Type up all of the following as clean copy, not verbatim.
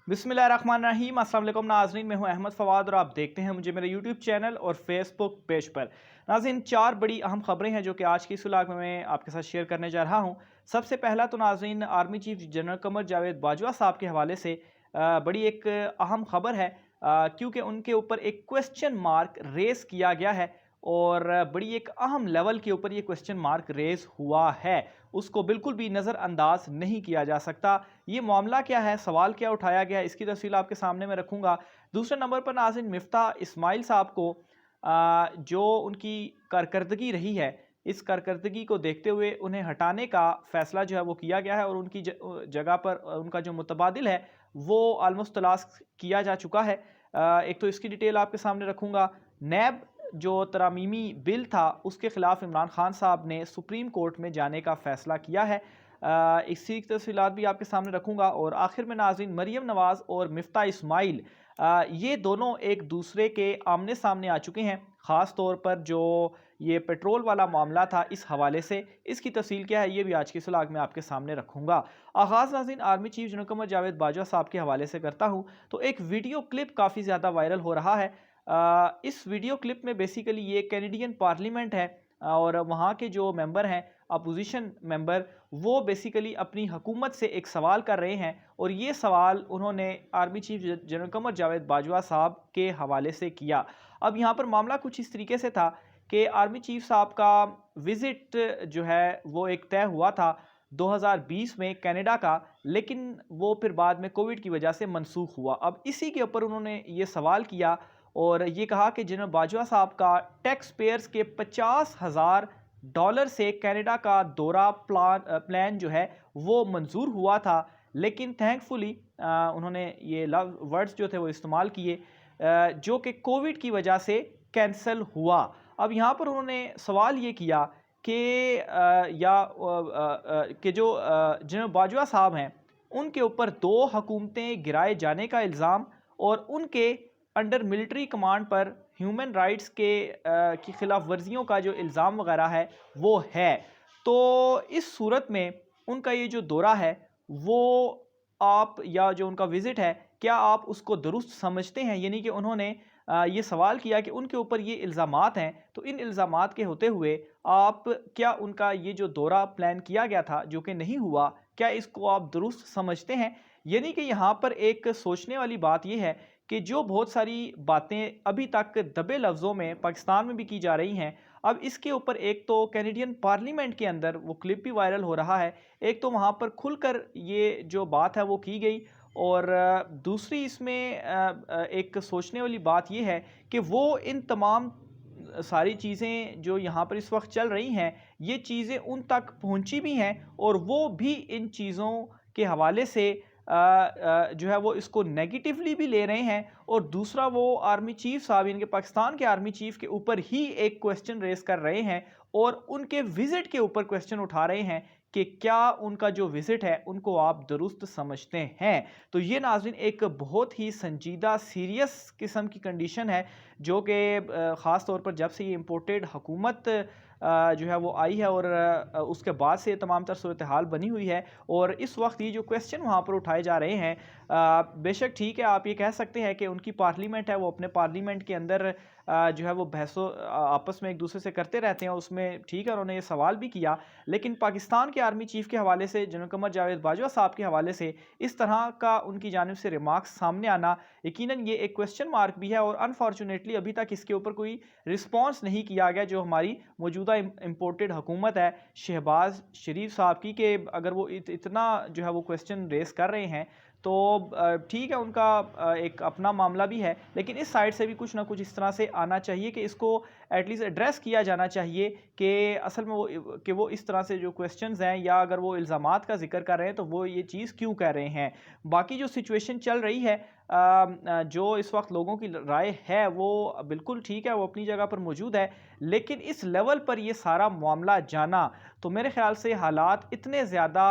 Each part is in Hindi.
बिस्मिल्लाहिर्रहमानिर्रहीम। अस्सलाम वालेकुम नाज़रीन, मैं हूं अहमद फ़वाद और आप देखते हैं मुझे मेरे यूट्यूब चैनल और फेसबुक पेज पर। नाज़रीन, चार बड़ी अहम खबरें हैं जो कि आज की इस व्लॉग में मैं आपके साथ शेयर करने जा रहा हूं। सबसे पहला तो नाज़रीन, army chief general Qamar Javed Bajwa साहब के हवाले से बड़ी एक अहम खबर है, क्योंकि उनके ऊपर एक क्वेश्चन मार्क रेस किया गया है और बड़ी एक अहम लेवल के ऊपर ये क्वेश्चन मार्क रेस हुआ है। उसको बिल्कुल भी नज़रअंदाज नहीं किया जा सकता। ये मामला क्या है, सवाल क्या उठाया गया है, इसकी तफसील आपके सामने मैं रखूंगा। दूसरे नंबर पर नाज़रीन, मिफ्ता इस्माइल साहब को जो उनकी कारकर्दगी रही है, इस कारकर्दगी को देखते हुए उन्हें हटाने का फैसला जो है वो किया गया है और उनकी जगह पर उनका जो मुतबादिल है वो आलमोस्ट तलाश किया जा चुका है। एक तो इसकी डिटेल आपके सामने रखूंगा। नैब जो तरामीमी बिल था उसके खिलाफ इमरान खान साहब ने सुप्रीम कोर्ट में जाने का फैसला किया है। इसी की तफसीलात भी आपके सामने रखूंगा। और आखिर में नाज़रीन, मरियम नवाज़ और मिफ्ता इस्माइल, ये दोनों एक दूसरे के आमने सामने आ चुके हैं, ख़ास तौर पर जो ये पेट्रोल वाला मामला था इस हवाले से। इसकी तफसील क्या है ये भी आज की व्लॉग में आपके सामने रखूंगा। आगाज़ नाज़रीन army chief general Qamar Javed Bajwa साहब के हवाले से करता हूँ। तो एक वीडियो क्लिप काफ़ी ज़्यादा वायरल हो रहा है। इस वीडियो क्लिप में बेसिकली ये कैनेडियन पार्लियामेंट है और वहाँ के जो मेंबर हैं, अपोजिशन मेंबर, वो बेसिकली अपनी हुकूमत से एक सवाल कर रहे हैं और ये सवाल उन्होंने army chief general Qamar Javed Bajwa साहब के हवाले से किया। अब यहाँ पर मामला कुछ इस तरीके से था कि आर्मी चीफ साहब का विज़िट जो है वो एक तय हुआ था 2020 में कनाडा का, लेकिन वो फिर बाद में कोविड की वजह से मनसूख हुआ। अब इसी के ऊपर उन्होंने ये सवाल किया और ये कहा कि जनरल बाजवा साहब का टैक्स पेयर्स के $50,000 से कनाडा का दौरा प्लान जो है वो मंजूर हुआ था, लेकिन थैंकफुली उन्होंने ये लव वर्ड्स जो थे वो इस्तेमाल किए, जो कि कोविड की वजह से कैंसिल हुआ। अब यहाँ पर उन्होंने सवाल ये किया कि कि जो जनरल बाजवा साहब हैं उनके ऊपर दो हुकूमतें गिराए जाने का इल्ज़ाम और उनके अंडर मिलिट्री कमांड पर ह्यूमन राइट्स की खिलाफ वर्जियों का जो इल्ज़ाम वगैरह है वो है। तो इस सूरत में उनका ये जो दौरा है वो, आप या जो उनका विज़िट है, क्या आप उसको दुरुस्त समझते हैं? यानी कि उन्होंने ये सवाल किया कि उनके ऊपर ये इल्ज़ामात हैं, तो इन इल्ज़ामात के होते हुए आप क्या उनका ये जो दौरा प्लान किया गया था जो कि नहीं हुआ, क्या इसको आप दुरुस्त समझते हैं? यानी कि यहाँ पर एक सोचने वाली बात यह है कि जो बहुत सारी बातें अभी तक दबे लफ्ज़ों में पाकिस्तान में भी की जा रही हैं, अब इसके ऊपर एक तो कैनेडियन पार्लियामेंट के अंदर वो क्लिप भी वायरल हो रहा है, एक तो वहाँ पर खुलकर ये जो बात है वो की गई और दूसरी इसमें एक सोचने वाली बात ये है कि वो इन तमाम सारी चीज़ें जो यहाँ पर इस वक्त चल रही हैं, ये चीज़ें उन तक पहुँची भी हैं और वो भी इन चीज़ों के हवाले से जो है वो इसको नेगेटिवली भी ले रहे हैं। और दूसरा, वो आर्मी चीफ साहब, इनके पाकिस्तान के आर्मी चीफ के ऊपर ही एक क्वेश्चन रेस कर रहे हैं और उनके विज़िट के ऊपर क्वेश्चन उठा रहे हैं कि क्या उनका जो विज़िट है उनको आप दुरुस्त समझते हैं। तो ये नाज़रीन एक बहुत ही संजीदा सीरियस किस्म की कंडीशन है जो कि ख़ास तौर पर जब से ये इम्पोर्टेड हुकूमत जो है वो आई है और उसके बाद से तमाम तर सूरत हाल बनी हुई है। और इस वक्त ये जो क्वेश्चन वहाँ पर उठाए जा रहे हैं, बेशक ठीक है, आप ये कह सकते हैं कि उनकी पार्लियामेंट है, वो अपने पार्लियामेंट के अंदर जो है वो बहसों आपस में एक दूसरे से करते रहते हैं, उसमें ठीक है उन्होंने ये सवाल भी किया। लेकिन पाकिस्तान के आर्मी चीफ के हवाले से, जनरल कमर जावेद बाजवा साहब के हवाले से इस तरह का उनकी जानिब से रिमार्क्स सामने आना यकीनन ये एक क्वेश्चन मार्क भी है और अनफॉर्चुनेटली अभी तक इसके ऊपर कोई रिस्पॉन्स नहीं किया गया जो हमारी मौजूदा इम्पोर्टेड हुकूमत है शहबाज शरीफ साहब की, कि अगर वो इतना जो है वो क्वेश्चन रेस कर रहे हैं तो ठीक है, उनका एक अपना मामला भी है, लेकिन इस साइड से भी कुछ ना कुछ इस तरह से आना चाहिए कि इसको एटलीस्ट एड्रेस किया जाना चाहिए कि असल में वो इस तरह से जो क्वेश्चंस हैं या अगर वो इल्ज़ामात का जिक्र कर रहे हैं तो वो ये चीज़ क्यों कह रहे हैं। बाकी जो सिचुएशन चल रही है, जो इस वक्त लोगों की राय है वो बिल्कुल ठीक है, वो अपनी जगह पर मौजूद है, लेकिन इस लेवल पर ये सारा मामला जाना, तो मेरे ख्याल से हालात इतने ज़्यादा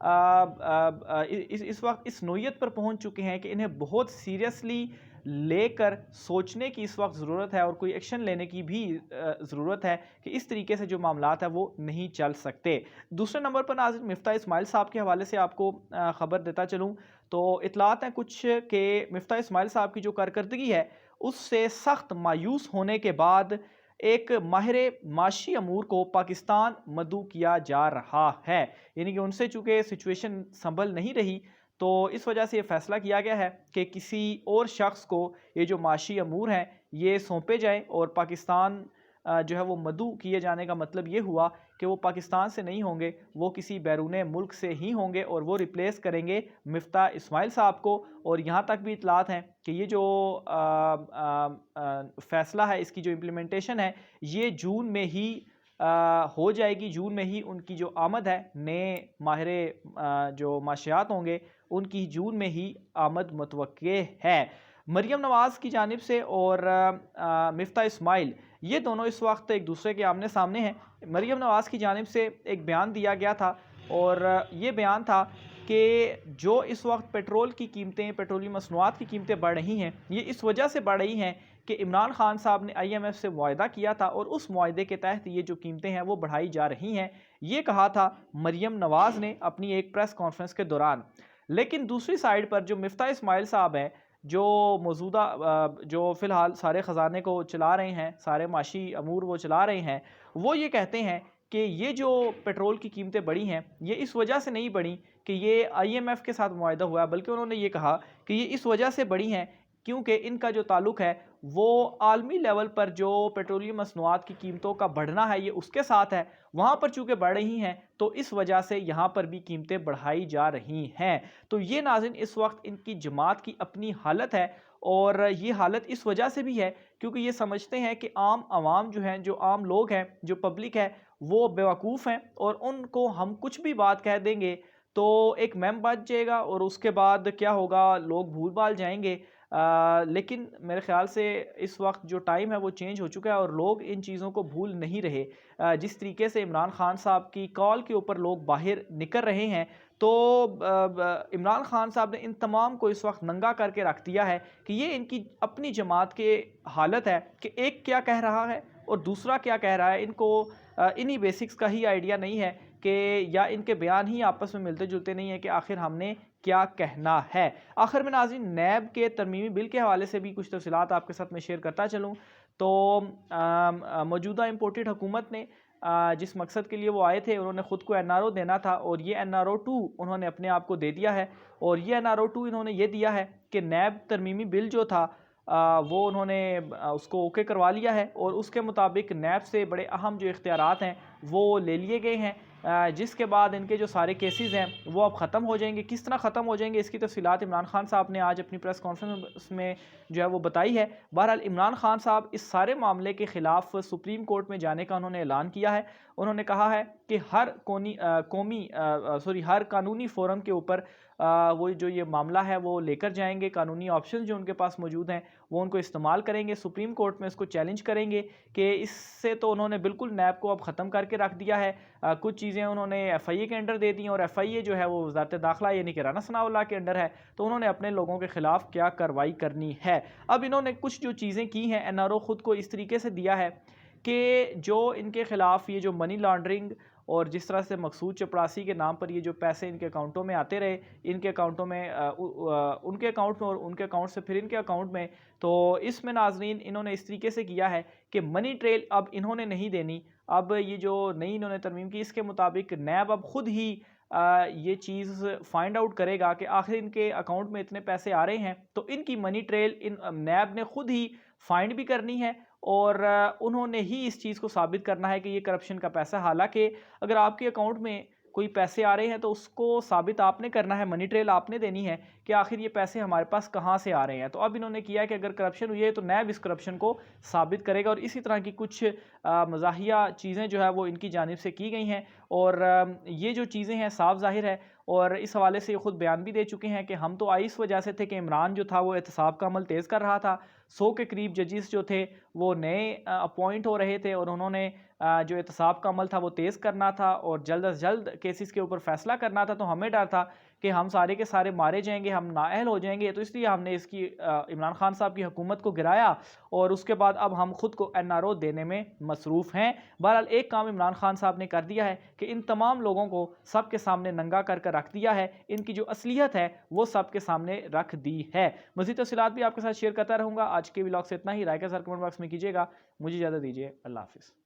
इस वक्त इस नोयत पर पहुंच चुके हैं कि इन्हें बहुत सीरियसली लेकर सोचने की इस वक्त ज़रूरत है और कोई एक्शन लेने की भी ज़रूरत है कि इस तरीके से जो मामलात है वो नहीं चल सकते। दूसरे नंबर पर नाज़रीन मिफ्ता इस्माइल साहब के हवाले से आपको ख़बर देता चलूँ तो इतलात हैं कुछ के मिफ्ता इस्माइल साहब की जो कारकर्दगी है उससे सख्त मायूस होने के बाद एक माहिर माशी अमूर को पाकिस्तान मदऊ किया जा रहा है। यानी कि उनसे चूँकि सिचुएशन संभल नहीं रही तो इस वजह से ये फ़ैसला किया गया है कि किसी और शख्स को ये जो माशी अमूर हैं ये सौंपे जाएँ और पाकिस्तान जो है वो मदऊ किए जाने का मतलब ये हुआ कि वो पाकिस्तान से नहीं होंगे, वो किसी बैरून मुल्क से ही होंगे और वो रिप्लेस करेंगे मिफ्ता इस्माइल साहब को। और यहाँ तक भी इतलात हैं कि ये जो फ़ैसला है इसकी जो इम्प्लीमेंटेशन है ये जून में ही हो जाएगी। जून में ही उनकी जो आमद है नए माहिर जो माशियात होंगे उनकी जून में ही आमद मुतवक्के है। मरियम नवाज़ की जानिब से और मिफ्ता इस्माइल ये दोनों इस वक्त एक दूसरे के आमने सामने हैं। मरियम नवाज़ की जानिब से एक बयान दिया गया था और ये बयान था कि जो इस वक्त पेट्रोल की कीमतें, पेट्रोलियम मसनूआत की कीमतें बढ़ रही हैं ये इस वजह से बढ़ रही हैं कि इमरान खान साहब ने IMF से मुआहदा किया था और उस मुआहदे के तहत ये जो कीमतें हैं वो बढ़ाई जा रही हैं। ये कहा था मरियम नवाज़ ने अपनी एक प्रेस कॉन्फ्रेंस के दौरान। लेकिन दूसरी साइड पर जो मिफ्ता इस्माइल साहब हैं जो मौजूदा जो फ़िलहाल सारे ख़जाने को चला रहे हैं, सारे माशी अमूर वो चला रहे हैं, वो ये कहते हैं कि ये जो पेट्रोल की कीमतें बढ़ी हैं ये इस वजह से नहीं बढ़ी कि ये IMF के साथ मुआहदा हुआ है, बल्कि उन्होंने ये कहा कि ये इस वजह से बढ़ी हैं क्योंकि इनका जो ताल्लुक़ है वो आलमी लेवल पर जो पेट्रोलियम मसनूआत की कीमतों का बढ़ना है ये उसके साथ है। वहाँ पर चूँकि बढ़ रही हैं तो इस वजह से यहाँ पर भी कीमतें बढ़ाई जा रही हैं। तो ये नाज़रीन इस वक्त इनकी जमात की अपनी हालत है और ये हालत इस वजह से भी है क्योंकि ये समझते हैं कि आम आवाम जो हैं, जो आम लोग हैं, जो पब्लिक है वो बेवकूफ़ हैं और उनको हम कुछ भी बात कह देंगे तो एक मेम बच जाएगा और उसके बाद क्या होगा, लोग भूल भाल जाएंगे। लेकिन मेरे ख़्याल से इस वक्त जो टाइम है वो चेंज हो चुका है और लोग इन चीज़ों को भूल नहीं रहे। जिस तरीके से इमरान खान साहब की कॉल के ऊपर लोग बाहर निकल रहे हैं तो इमरान खान साहब ने इन तमाम को इस वक्त नंगा करके रख दिया है कि ये इनकी अपनी जमात के हालत है कि एक क्या कह रहा है और दूसरा क्या कह रहा है। इनको इन्हीं बेसिक्स का ही आइडिया नहीं है कि या इनके बयान ही आपस में मिलते जुलते नहीं है कि आखिर हमने क्या कहना है। आखिर में नाज़रीन नैब के तरमीमी बिल के हवाले से भी कुछ तफसीलात आपके साथ मैं शेयर करता चलूँ तो मौजूदा इम्पोर्टेड हुकूमत ने जिस मकसद के लिए वो आए थे उन्होंने ख़ुद को NRO देना था और ये NRO 2 उन्होंने अपने आप को दे दिया है। और ये NRO 2 इन्होंने ये दिया है कि नैब तरमीमी बिल जो था वो उन्होंने उसको ओके करवा लिया है और उसके मुताबिक नैब से बड़े अहम जो इख्तियारात हैं वो ले लिए गए हैं। जिसके बाद इनके जो सारे केसेस हैं वो अब ख़त्म हो जाएंगे। किस तरह ख़त्म हो जाएंगे इसकी तफसीलात इमरान खान साहब ने आज अपनी प्रेस कॉन्फ्रेंस में जो है वो बताई है। बहरहाल इमरान खान साहब इस सारे मामले के ख़िलाफ़ सुप्रीम कोर्ट में जाने का उन्होंने ऐलान किया है। उन्होंने कहा है कि हर कानूनी फ़ोरम के ऊपर वो जो ये मामला है वो लेकर जाएंगे, कानूनी ऑप्शन जो उनके पास मौजूद हैं वो उनको इस्तेमाल करेंगे, सुप्रीम कोर्ट में इसको चैलेंज करेंगे कि इससे तो उन्होंने बिल्कुल नैब को अब ख़त्म करके रख दिया है। कुछ चीज़ें उन्होंने FIA के अंडर दे दी और FIA जो है वो वज़ारत दाखिला यानी कि राना सनाउल्लाह के अंडर है, तो उन्होंने अपने लोगों के ख़िलाफ़ क्या कार्रवाई करनी है। अब इन्होंने कुछ जो चीज़ें की हैं NRO ख़ुद को इस तरीके से दिया है कि जो इनके ख़िलाफ़ ये जो मनी लॉन्ड्रिंग और जिस तरह से मकसूद चपरासी के नाम पर ये जो पैसे इनके अकाउंटों में आते रहे, इनके अकाउंटों में उनके अकाउंट में और उनके अकाउंट से फिर इनके अकाउंट में, तो इसमें नाज़रीन इन्होंने इस तरीके से किया है कि मनी ट्रेल अब इन्होंने नहीं देनी। अब ये जो नई इन्होंने तरमीम की इसके मुताबिक नैब अब ख़ुद ही ये चीज़ फाइंड आउट करेगा कि आखिर इनके अकाउंट में इतने पैसे आ रहे हैं, तो इनकी मनी ट्रेल इन नैब ने ख़ुद ही फाइंड भी करनी है और उन्होंने ही इस चीज़ को साबित करना है कि ये करप्शन का पैसा। हालांकि अगर आपके अकाउंट में कोई पैसे आ रहे हैं तो उसको साबित आपने करना है, मनी ट्रेल आपने देनी है कि आखिर ये पैसे हमारे पास कहाँ से आ रहे हैं। तो अब इन्होंने किया है कि अगर करप्शन हुई है तो नैब इस करप्शन को साबित करेगा और इसी तरह की कुछ मज़ाहिया चीज़ें जो है वो इनकी जानिब से की गई हैं और ये जो चीज़ें हैं साफ ज़ाहिर है और इस हवाले से ये ख़ुद बयान भी दे चुके हैं कि हम तो आई इस वजह से थे कि इमरान जो था वो एहतसाब का अमल तेज़ कर रहा था। 100 के करीब जजेस जो थे वो नए अपॉइंट हो रहे थे और उन्होंने जो एहतसाब का अमल था वो तेज़ करना था और जल्द अज जल्द केसेस के ऊपर फ़ैसला करना था। तो हमें डर था कि हम सारे के सारे मारे जाएंगे, हम नाअहल हो जाएंगे, तो इसलिए हमने इसकी इमरान खान साहब की हुकूमत को गिराया और उसके बाद अब हम खुद को NRO देने में मसरूफ़ हैं। बहरहाल एक काम इमरान खान साहब ने कर दिया है कि इन तमाम लोगों को सब के सामने नंगा कर कर रख दिया है, इनकी जो असलियत है वो सब के सामने रख दी है। मज़ीद तफ़सीलात भी आपके साथ शेयर करता रहूँगा। आज के व्लॉग से इतना ही। राय का सर कमेंट बॉक्स में कीजिएगा। मुझे इजाज़त दीजिए। अल्लाह हाफ़िज़।